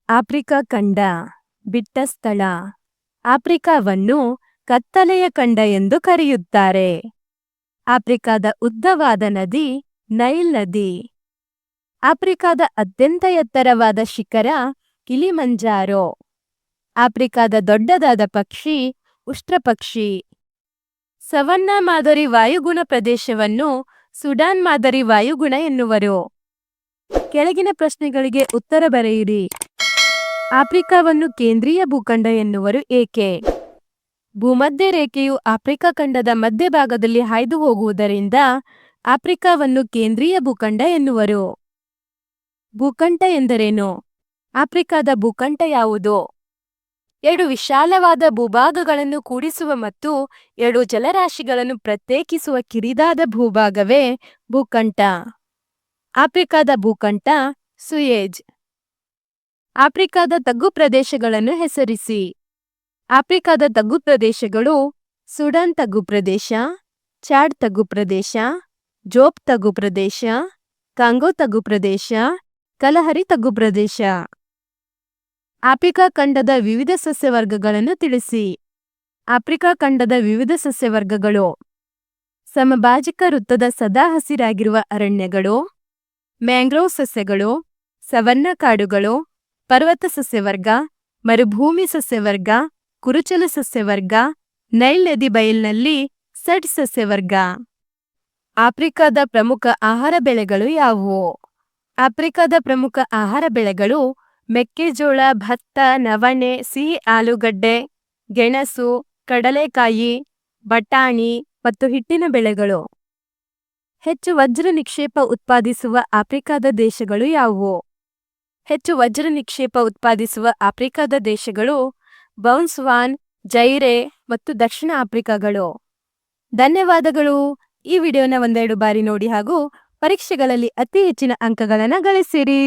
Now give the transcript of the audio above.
Africa ಖಂಡ ಬಿಟ್ಟ ಸ್ಥಳ. ಆಫ್ರಿಕಾವನ್ನು ಕತ್ತಲೆಯ ಖಂಡ ಎಂದು ಕರೆಯುತ್ತಾರೆ. ಆಫ್ರಿಕಾದ ಉದ್ದವಾದ ನದಿ ನೈಲ್ ನದಿ. ಆಫ್ರಿಕಾದ ಅತ್ಯಂತ ಎತ್ತರವಾದ ಶಿಖರ ಕಿಲಿಮಂಜಾರೋ. ಆಫ್ರಿಕಾದ ದೊಡ್ಡದಾದ ಪಕ್ಷಿ ಉಷ್ಟ್ರಪಕ್ಷಿ. ಸವನ್ನಾ ಮಾದರಿ ವಾಯುಗುಣ ಪ್ರದೇಶವನ್ನು ಸುಡಾನ್ ಮಾದರಿ ವಾಯುಗುಣ ಎನ್ನುವರು. ಕೆಳಗಿನ ಪ್ರಶ್ನೆಗಳಿಗೆ ಉತ್ತರ ಬರೆಯಿರಿ. ಆಫ್ರಿಕಾವನ್ನು ಕೇಂದ್ರೀಯ ಭೂಖಂಡ ಎನ್ನುವರು ಏಕೆ? ಭೂಮಧ್ಯ ರೇಖೆಯು ಆಫ್ರಿಕಾ ಖಂಡದ ಮಧ್ಯಭಾಗದಲ್ಲಿ ಹಾಯ್ದು ಹೋಗುವುದರಿಂದ ಆಫ್ರಿಕಾವನ್ನು ಕೇಂದ್ರೀಯ ಭೂಖಂಡ ಎನ್ನುವರು. ಭೂಖಂಡ ಎಂದರೇನು? ಆಫ್ರಿಕಾದ ಭೂಖಂಡ ಯಾವುದು? 2 ವಿಶಾಲವಾದ ಭೂಭಾಗಗಳನ್ನು ಕೂಡಿಸುವ ಮತ್ತು 2 ಜಲರಾಶಿಗಳನ್ನು ಪ್ರತ್ಯೇಕಿಸುವ ಕಿರಿದಾದ ಭೂಭಾಗವೇ ಭೂಖಂಡ. ಆಫ್ರಿಕಾದ ಭೂಖಂಡ ಸುಯೆಜ್. ಆಫ್ರಿಕಾದ ತಗ್ಗು ಪ್ರದೇಶಗಳನ್ನು ಹೆಸರಿಸಿ. ಆಫ್ರಿಕಾದ ತಗ್ಗು ಪ್ರದೇಶಗಳು ಸುಡಾನ್ ತಗ್ಗು ಪ್ರದೇಶ, ಚಾಡ್ ತಗ್ಗು ಪ್ರದೇಶ, ಜೋಬ್ ತಗ್ಗು ಪ್ರದೇಶ, ಕಾಂಗೋ ತಗ್ಗು ಪ್ರದೇಶ, ಕಲಹರಿ ತಗ್ಗು ಪ್ರದೇಶ. ಆಫ್ರಿಕಾ ಖಂಡದ ವಿವಿಧ ಸಸ್ಯವರ್ಗಗಳನ್ನು ತಿಳಿಸಿ. ಆಫ್ರಿಕಾ ಖಂಡದ ವಿವಿಧ ಸಸ್ಯವರ್ಗಗಳು: ಸಮಭಾಜಕ ವೃತ್ತದ ಸದಾ ಹಸಿರಾಗಿರುವ ಅರಣ್ಯಗಳು, ಮ್ಯಾಂಗ್ರೋವ್ ಸಸ್ಯಗಳು, ಸವನ್ನಾ ಕಾಡುಗಳು, ಪರ್ವತ ಸಸ್ಯವರ್ಗ, ಮರುಭೂಮಿ ಸಸ್ಯವರ್ಗ, ಕುರುಚಲು ಸಸ್ಯವರ್ಗ, ನೈಲ್ ನದಿ ಬಯಲಿನಲ್ಲಿ ಸಡ್ ಸಸ್ಯವರ್ಗ. ಆಫ್ರಿಕಾದ ಪ್ರಮುಖ ಆಹಾರ ಬೆಳೆಗಳು ಯಾವುವು? ಆಫ್ರಿಕಾದ ಪ್ರಮುಖ ಆಹಾರ ಬೆಳೆಗಳು ಮೆಕ್ಕೆಜೋಳ, ಭತ್ತ, ನವಣೆ, ಸಿಹಿ ಆಲೂಗಡ್ಡೆ, ಗೆಣಸು, ಕಡಲೆಕಾಯಿ, ಬಟಾಣಿ ಮತ್ತು ಹಿಟ್ಟಿನ ಬೆಳೆಗಳು. ಹೆಚ್ಚು ವಜ್ರ ನಿಕ್ಷೇಪ ಉತ್ಪಾದಿಸುವ ಆಫ್ರಿಕಾದ ದೇಶಗಳು ಯಾವುವು? ಹೆಚ್ಚು ವಜ್ರ ನಿಕ್ಷೇಪ ಉತ್ಪಾದಿಸುವ ಆಫ್ರಿಕಾದ ದೇಶಗಳು ಬೌಟ್ಸ್ವಾನಾ, ಜೈರೆ ಮತ್ತು ದಕ್ಷಿಣ ಆಫ್ರಿಕಾಗಳು. ಧನ್ಯವಾದಗಳು. ಈ ವಿಡಿಯೋನ ಒಂದೆರಡು ಬಾರಿ ನೋಡಿ ಹಾಗೂ ಪರೀಕ್ಷೆಗಳಲ್ಲಿ ಅತಿ ಹೆಚ್ಚಿನ ಅಂಕಗಳನ್ನು ಗಳಿಸಿರಿ.